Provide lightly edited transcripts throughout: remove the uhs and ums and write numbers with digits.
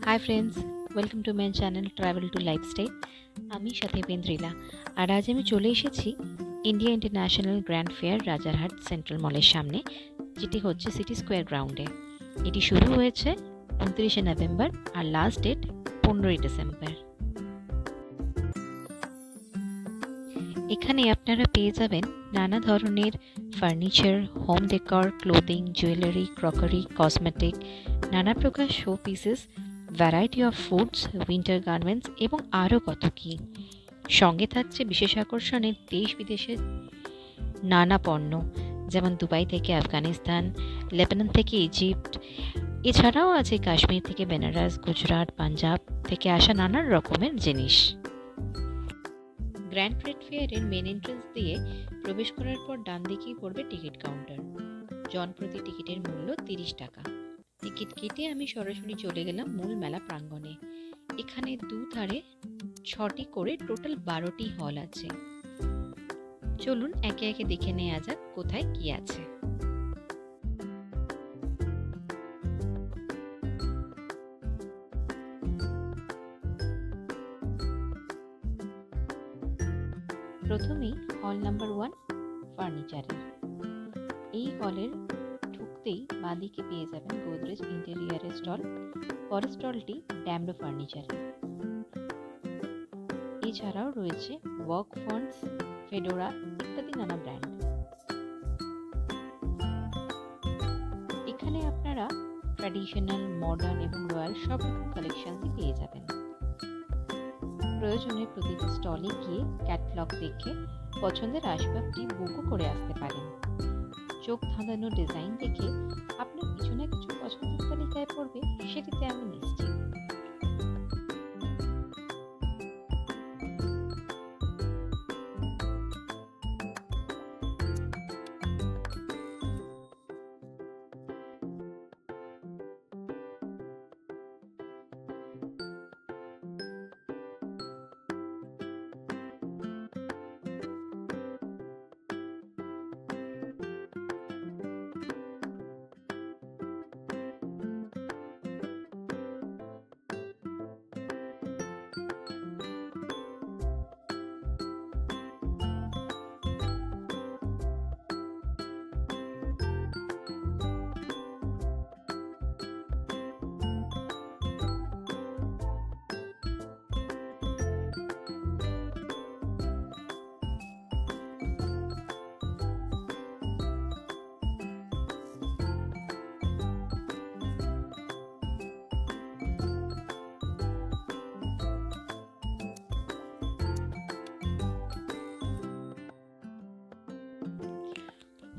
Hi friends, welcome to my channel travel to lifestyle. আমি সাথে পেন্দ্রিলা। আর আজ আমি চলে এসেছি India international grand fair Rajarhat central মলের সামনে, যেটি হচ্ছে সিটি স্কোয়ার গ্রাউন্ডে। এটি শুরু হয়েছে 29শে নভেম্বর আর লাস্ট ডেট 15ই ডিসেম্বর। এখানে আপনারা পেয়ে যাবেন নানা ধরনের furniture, home decor, clothing, jewellery, crockery, cosmetic, নানা প্রকার show pieces, variety of foods, winter garments এবং আরও কত কী। সঙ্গে থাকছে বিশেষ আকর্ষণের দেশ বিদেশের নানা পণ্য, যেমন দুবাই থেকে আফগানিস্তান, লেবানন থেকে ইজিপ্ট, এছাড়াও আছে কাশ্মীর থেকে বেনারস, গুজরাট, পাঞ্জাব থেকে আসা নানান রকমের জিনিস। গ্র্যান্ড ট্রেড ফেয়ারের মেন এন্ট্রান্স দিয়ে প্রবেশ করার পর ডান দিকেই পড়বে টিকিট কাউন্টার। জনপ্রতি টিকিটের মূল্য 30 টাকা। টিকিট কেটে আমি সরাসরি চলে গেলাম মূল মেলা প্রাঙ্গণে। এখানে দুধারে 6টি করে টোটাল 12টি হল আছে। চলুন একে একে দেখে নেওয়া যাক কোথায় কি আছে। প্রথমেই হল নাম্বার 1 ফার্নিচারের। এই হলের ঢুকতেই বাঁদিকে পেয়ে যাবেন গোদরেজ ইন্টেরিয়ারের স্টল। পরের স্টলটি ড্যামরো ফার্নিচারের। এছাড়াও রয়েছে ওয়ার্ক ফন্টস, ফেডোরা ইত্যাদি নানা ব্র্যান্ড। এখানে আপনারা ট্র্যাডিশনাল, মডার্ন এবং রয়্যাল সব রকম কালেকশনই পেয়ে যাবেন। প্রয়োজনে প্রতিটি স্টলে গিয়ে ক্যাটালগ দেখে পছন্দের আসবাবটি বুকও করে আসতে পারেন। চোখ ধাঁধানো ডিজাইন দেখে আপনার কিছু না কিছু পছন্দের তালিকায় পড়বে, সেটিতে আমি নিশ্চিত।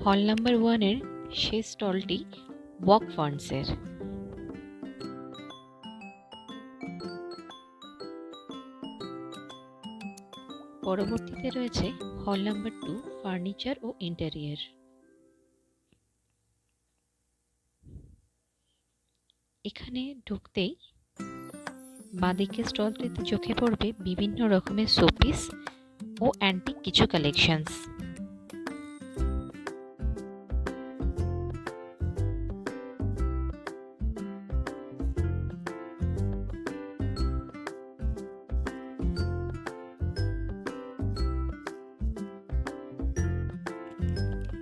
হল নাম্বার 1-এর শেষ স্টলটি ওয়ার্ক ফন্টসের। পরবর্তীতে রয়েছে হল নাম্বার 2 ফার্নিচার ও ইন্টেরিয়র। এখানে ঢুকতেই বাঁদিকে স্টলটিতে চোখে পড়বে বিভিন্ন রকমের শোপিস ও অ্যান্টিক কিছু কালেকশনস।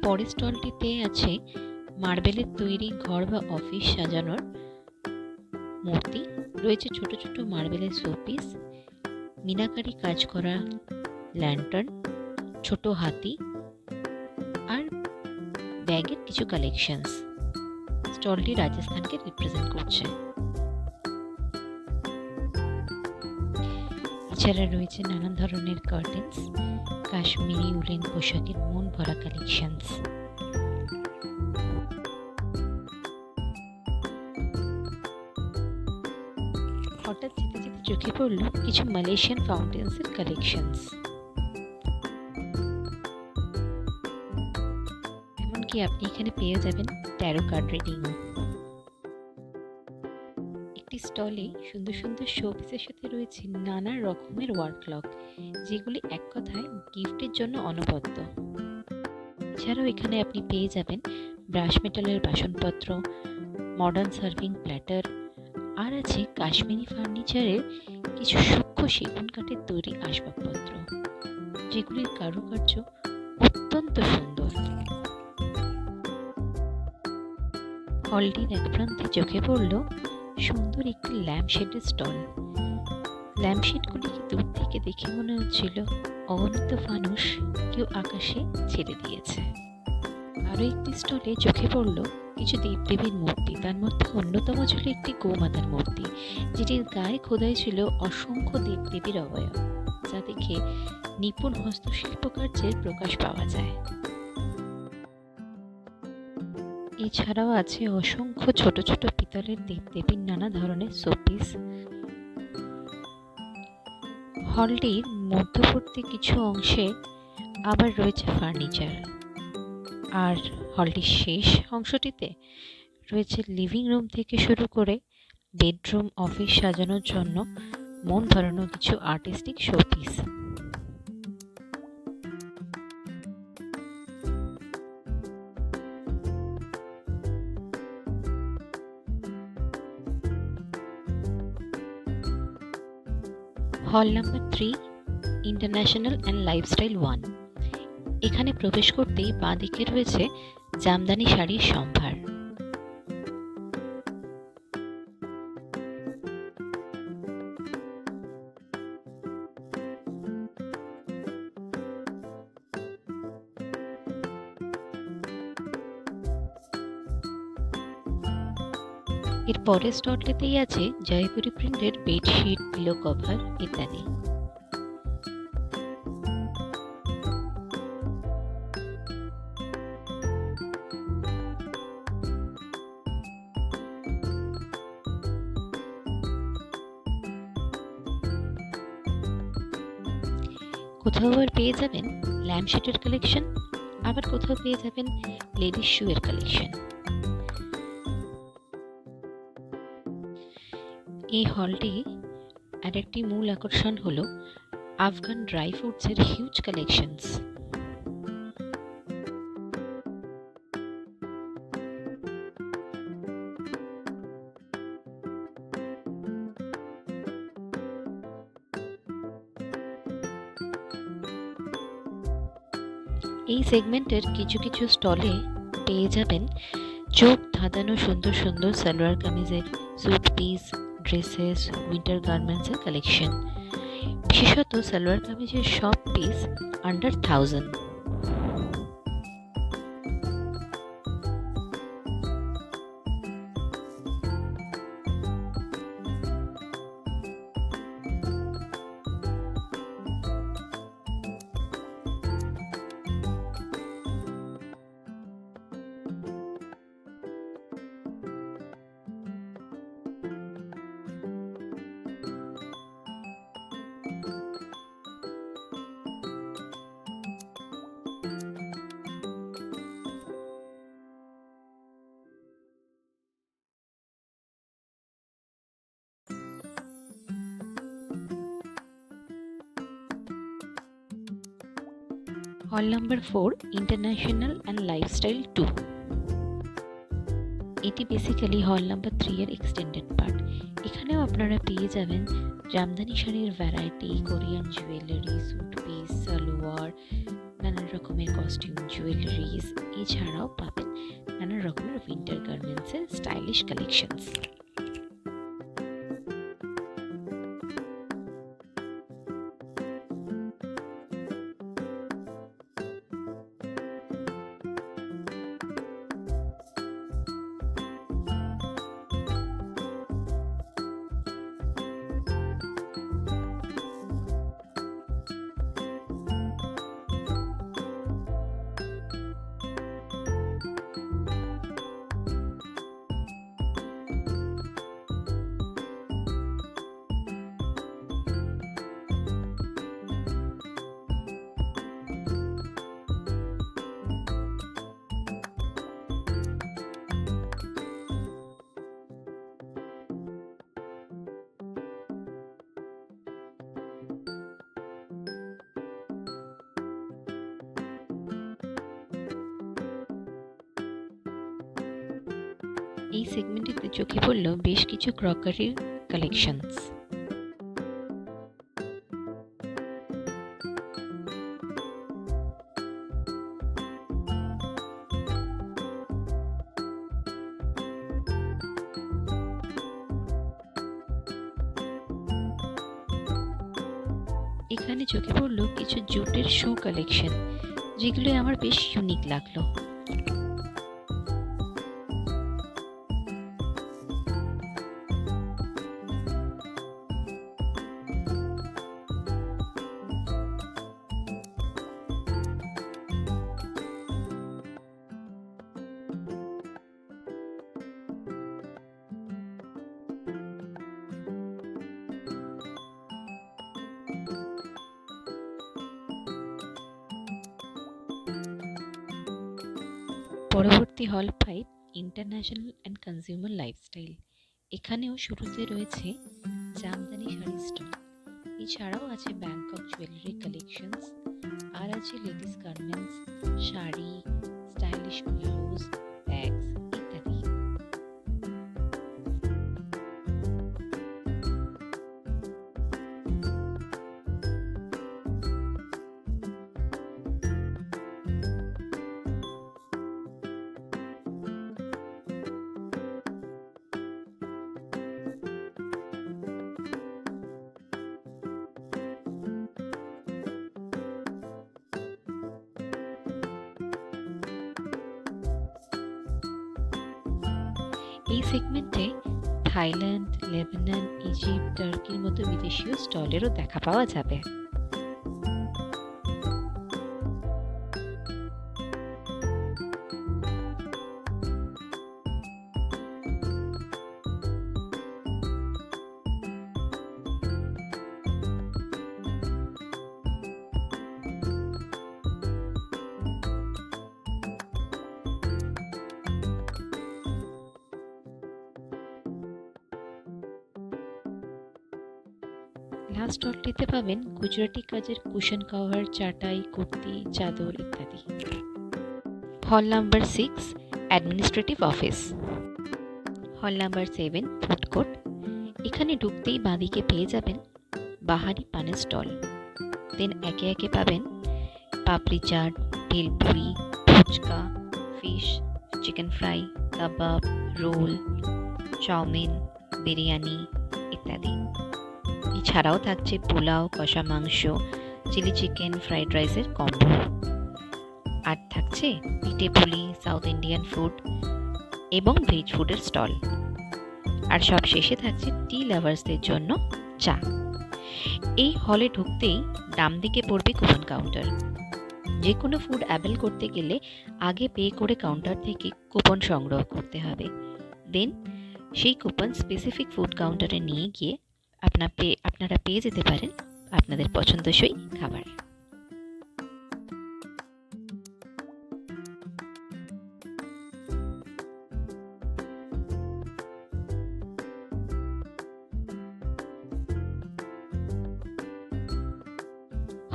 পরের স্টলটিতে আছে মার্বেলের তৈরি ঘর বা অফিস সাজানোর মূর্তি। রয়েছে ছোট ছোট মার্বেলের শোপিস, মিনাকারি কাজ করা ল্যান্টার্ন, ছোট হাতি আর ব্যাগের কিছু কালেকশনস। স্টলটি রাজস্থানকে রিপ্রেজেন্ট করছে। এছাড়া রয়েছে নানান ধরনের কার্টেন্স, কাশ্মীরি উলেন পোশাকের মন ভরা কালেকশনস। হঠাৎ যেতে যেতে চোখে পড়ল কিছু মালয়েশিয়ান ফাউন্টেন্সের কালেকশনস। এমনকি আপনি এখানে পেয়ে যাবেন ট্যারো কার্ড রিডিংও। একটি স্টলে সুন্দর সুন্দর শোপিসের সাথে রয়েছে নানা রকমের ওয়াল ক্লক, যেগুলি এক কথায় গিফটের জন্য অনবদ্য। এছাড়াও এখানে আপনি পেয়ে যাবেন ব্রাশ মেটালের বাসনপত্র, মডার্ন সার্ভিং প্ল্যাটার, আর আছে কাশ্মীরি ফার্নিচারের কিছু সূক্ষ্ম সেগুন কাঠের তৈরি আসবাবপত্র, যেগুলির কারুকার্য অত্যন্ত সুন্দর। হলটির এক প্রান্তে চোখে পড়ল সুন্দর একটি ল্যাম্পশেডের স্টল। ল্যাম্পশেডগুলিকে দূর থেকে দেখে মনে হচ্ছিল অগণিত ফানুস কেউ আকাশে ছেড়ে দিয়েছে। আরো একটি স্টলে চোখে পড়ল কিছু দেবদেবীর মূর্তি। তার মধ্যে অন্যতম ছিল একটি গোমাতার মূর্তি, যেটির গায়ে খোদাই ছিল অসংখ্য দেবদেবীর অবয়ব, যা দেখে নিপুণ হস্তশিল্প কার্যের প্রকাশ পাওয়া যায়। এছাড়াও আছে অসংখ্য ছোট ছোট পিতলের দেবদেবীর নানা ধরনের শোপিস। হলটির মধ্যবর্তী কিছু অংশে আবার রয়েছে ফার্নিচার, আর হলটির শেষ অংশটিতে রয়েছে লিভিং রুম থেকে শুরু করে বেডরুম, অফিস সাজানোর জন্য মন ভরানো কিছু আর্টিস্টিক শোপিস। হল নাম্বার 3, ইন্টারন্যাশনাল অ্যান্ড লাইফস্টাইল 1। এখানে প্রবেশ করতেই বাঁ দিকে রয়েছে জামদানি শাড়ির সম্ভার। এর পরের স্টলটিতেই আছে জয়পুরি প্রিন্টের বেডশিট, পিলো কভার ইত্যাদি। কোথাও আবার পেয়ে যাবেন ল্যাম্পশেডের কালেকশন, আবার কোথাও পেয়ে যাবেন লেডিস শুয়ের কালেকশন। এই হলটি আর একটি মূল আকর্ষণ হলো আফগান ড্রাই ফ্রুটসের হিউজ কালেকশনস। এই সেগমেন্টের কিছু কিছু স্টলে পেয়ে যাবেন চোখ ধাঁধানো সুন্দর সুন্দর সালোয়ার কামিজের স্যুট পিস, ড্রেসেস, উইন্টার গার্মেন্টসের কালেকশন। বিশেষত সালোয়ার কামিজের সব পিস আন্ডার 1000। হল নাম্বার 4, ইন্টারন্যাশনাল অ্যান্ড লাইফস্টাইল 2। এটি বেসিক্যালি হল নাম্বার 3 এর এক্সটেন্ডেড পার্ট। এখানেও আপনারা পেয়ে যাবেন জামদানি শাড়ির variety, Korean jewellery, suit piece, salwar, নানান রকমের কস্টিউম জুয়েলারিজ। এছাড়াও পাবেন নানান রকমের উইন্টার গার্মেন্টসের স্টাইলিশ কালেকশনস। এই সেগমেন্টটিতে চোখে পড়ল বেশ কিছু ক্রকারির কালেকশনস। এখানে চোখে পড়ল কিছু জুটের শু কালেকশন, যেগুলো আমার বেশ ইউনিক লাগলো। পরবর্তী হল 5 ইন্টারন্যাশনাল অ্যান্ড কনজিউমার লাইফস্টাইল। এখানেও শুরুতে রয়েছে জামদানি শাড়ি স্টল, এছাড়াও আছে ব্যাংকক জুয়েলারি কালেকশনস, আর আছে ladies garments, sari, stylish blouse, bags ইত্যাদি। এই সেগমেন্টে থাইল্যান্ড, লেবানন, ইজিপ্ট, টার্কির মতো বিদেশীয় স্টলেরও দেখা পাওয়া যাবে। লাস্ট স্টলটিতে পাবেন গুজরাটি কাজের কুশন কভার, চাটাই, কুর্তি, চাদর ইত্যাদি। হল নাম্বার 6 অ্যাডমিনিস্ট্রেটিভ অফিস। হল নাম্বার 7 ফুড কোর্ট। এখানে ঢুকতেই বাঁদিকে পেয়ে যাবেন বাহারি পানের স্টল। দেন একে একে পাবেন papdi chaat, bhelpuri, phuchka, fish, chicken fry, kebab, roll, chow mein, biryani ইত্যাদি। এছাড়াও থাকছে পোলাও, কষা মাংস, চিলি চিকেন, ফ্রাইড রাইসের কম্বো। আর থাকছে পিঠে পুলি, সাউথ ইন্ডিয়ান ফুড এবং ভেজ ফুডের স্টল। আর সব শেষে থাকছে টি লাভার্সদের জন্য চা। এই হলে ঢুকতেই ডান দিকে পড়বে কুপন কাউন্টার। যে কোনো ফুড অ্যাভেল করতে গেলে আগে পে করে কাউন্টার থেকে কুপন সংগ্রহ করতে হবে। দেন সেই কুপন স্পেসিফিক ফুড কাউন্টারে নিয়ে গিয়ে আপনারা পেয়ে যেতে পারেন আপনাদের পছন্দসই খাবার।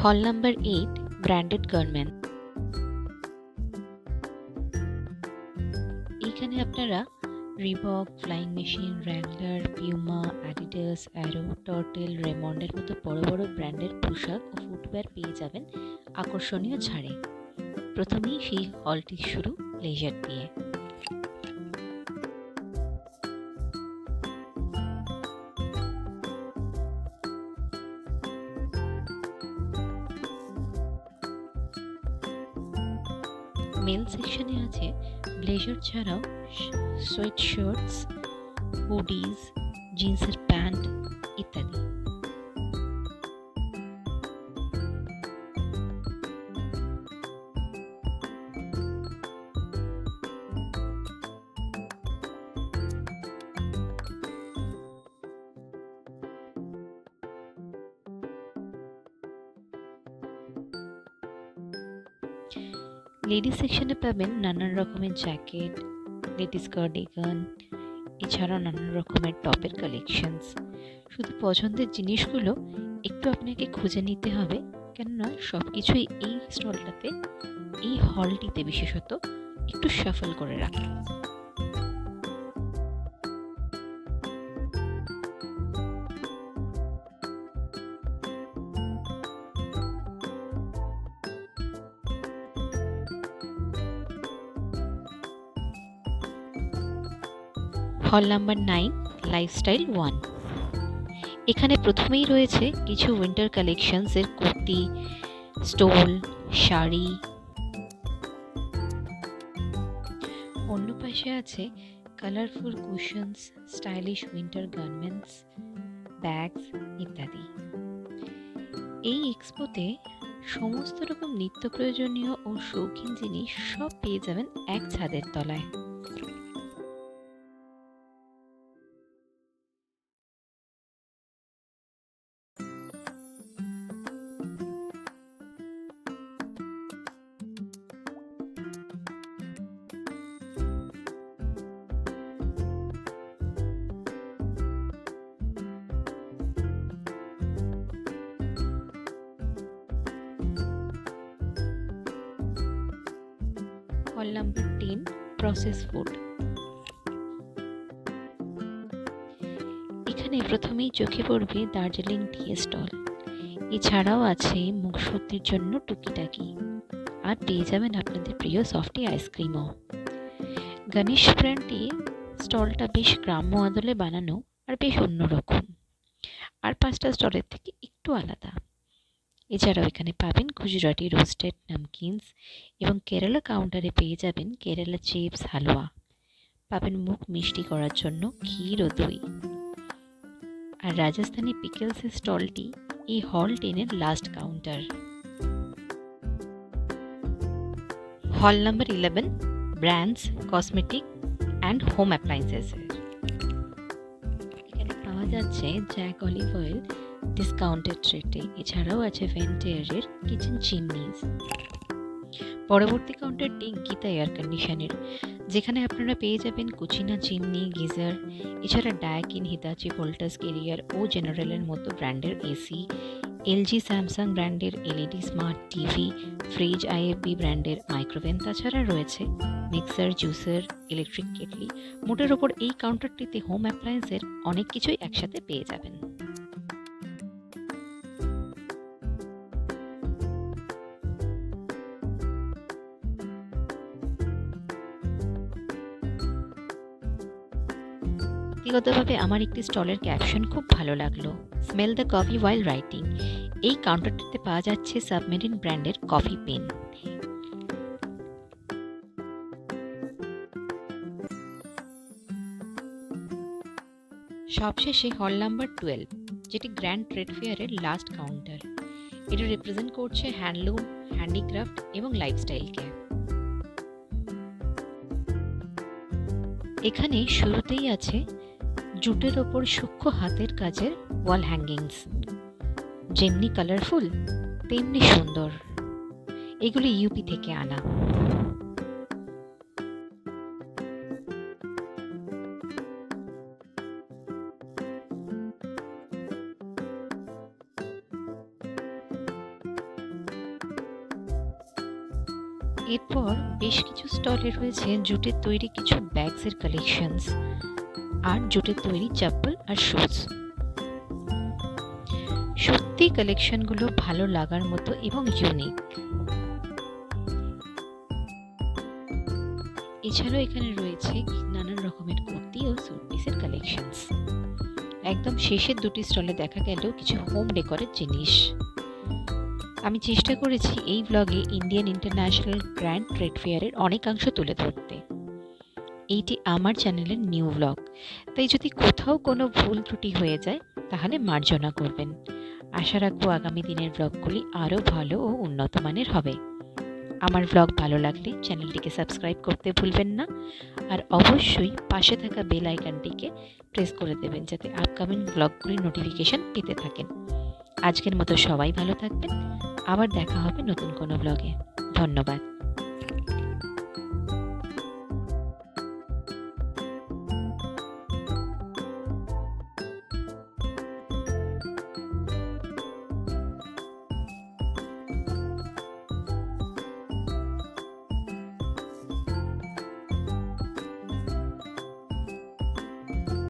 হল নাম্বার 8 ব্র্যান্ডেড গার্মেন্ট। এখানে আপনারা Reebok, Flying Machine, Wrangler, Puma, Adidas, Arrow, Turtle, রেমন্ডের মতো বড় বড় ব্র্যান্ডের পোশাক ও ফুটওয়্যার পেয়ে যাবেন আকর্ষণীয় ছাড়ে। প্রথমেই সেই হলটি শুরু ব্লেজার দিয়ে। মেল সেকশনে আছে ব্লেজার ছাড়াও সোয়েট শার্টস, হুডিজ, জিন্সের প্যান্ট ইত্যাদি। লেডিস সেকশনে পাবেন নানান রকমের জ্যাকেট, লেডিস কার্ডিগান, এছাড়াও নানান রকমের টপের কালেকশনস। শুধু পছন্দের জিনিসগুলো একটু আপনাকে খুঁজে নিতে হবে, কেননা সব কিছুই এই স্টলটাতে, এই হলটিতে বিশেষত একটু শাফল করে রাখা। হল নাম্বার 9 লাইফস্টাইল 1। এখানে প্রথমেই রয়েছে কিছু উইন্টার কালেকশনসের কুর্তি, স্টোল, শাড়ি। অন্য পাশে আছে colourful Kushans, stylish winter garments, bags ইত্যাদি। এই এক্সপোতে সমস্ত রকম নিত্য প্রয়োজনীয় ও শৌখিন জিনিস সব পেয়ে যাবেন এক ছাদের তলায়। হল নাম্বার 10 প্রসেস ফুড। এখানে প্রথমেই চোখে পড়বে দার্জিলিং টি স্টল। এছাড়াও আছে মুখশুদ্ধির জন্য টুকিটাকি, আর পেয়ে যাবেন আপনাদের প্রিয় সফটি আইসক্রিমও। গণেশ ব্র্যান্ডটি স্টলটা বেশ গ্রাম্য আদলে বানানো আর বেশ অন্যরকম, আর 5টা স্টলের থেকে একটু আলাদা। এছাড়াও এখানে পাবেন গুজরাটি রোস্টেড নামকিনস, এবং কেরালা কাউন্টারে পেয়ে যাবেন কেরালা চিপস, হালুয়া। পাবেন মুখ মিষ্টি করার জন্য ক্ষীর ও দই। আর রাজস্থানি পিকেলসের স্টলটি এই হল 10-এর লাস্ট কাউন্টার। হল number 11 brands, cosmetic and home appliances. এখানে পাওয়া যাচ্ছে জ্যাক অলিভ অয়েল ডিসকাউন্টেড রেটে। এছাড়াও আছে ভেন্টিয়ারের কিচেন চিমনিজ। পরবর্তী কাউন্টারটি গীতা এয়ার কন্ডিশনের, যেখানে আপনারা পেয়ে যাবেন কুচিনা চিমনি, গিজার। এছাড়া ডায়াকিন, হিতাচি, ভোল্টাস, কেরিয়ার ও জেনারেলের মতো ব্র্যান্ডের এসি, এলজি, স্যামসাং ব্র্যান্ডের LED smart TV, fridge, IFB ব্র্যান্ডের মাইক্রোওভেন। তাছাড়া রয়েছে মিক্সার, জুসার, ইলেকট্রিক কেটলি। মোটের ওপর এই কাউন্টারটিতে হোম অ্যাপ্লায়েন্সের অনেক কিছুই একসাথে পেয়ে যাবেন। ব্যক্তিগতভাবে আমার একটি স্টলের ক্যাপশন খুব ভালো লাগলো, smell the coffee while writing. এই কাউন্টারটিতে পাওয়া যাচ্ছে সাবমেরিন ব্র্যান্ডের কফি পেন। সবশেষে হল নাম্বার 12, যেটি গ্র্যান্ড ট্রেড ফেয়ারের লাস্ট কাউন্টার। এটা রিপ্রেজেন্ট করছে হ্যান্ডলুম, হ্যান্ডিক্রাফট এবং লাইফস্টাইলকে। এখানে শুরুতেই আছে জুটের ওপর সূক্ষ্ম হাতের কাজের ওয়াল হ্যাঙ্গিংস, যেমনি কালারফুল তেমনি সুন্দর। এগুলি ইউপি থেকে আনা। এরপর বেশ কিছু স্টলে রয়েছে জুটের তৈরি কিছু ব্যাগসের কালেকশনস, আর জুটের তৈরি চপ্পল আর শুজ। সত্যি কালেকশনগুলো ভালো লাগার মতো এবং ইউনিক। এছাড়াও এখানে রয়েছে নানান রকমের কুর্তি ও স্যুট পিসের কালেকশনস। একদম শেষের দুটি স্টলে দেখা গেল কিছু হোম ডেকোরের জিনিস। আমি চেষ্টা করেছি এই ব্লগে ইন্ডিয়ান ইন্টারন্যাশনাল গ্র্যান্ড ট্রেড ফেয়ারের অনেকাংশ তুলে ধরতে। এইটি আমার চ্যানেলের নিউ ব্লগ, তাই যদি কোথাও কোনো ভুল ত্রুটি হয়ে যায় তাহলে মার্জনা করবেন। আশা রাখবো আগামী দিনের ব্লগগুলি আরও ভালো ও উন্নত মানের হবে। আমার ব্লগ ভালো লাগলে চ্যানেলটিকে সাবস্ক্রাইব করতে ভুলবেন না, আর অবশ্যই পাশে থাকা বেল আইকনটিকে প্রেস করে দেবেন যাতে আপকামিং ব্লগগুলির নোটিফিকেশন পেতে থাকেন। আজকের মতো সবাই ভালো থাকবেন। আবার দেখা হবে নতুন কোনো ব্লগে। ধন্যবাদ।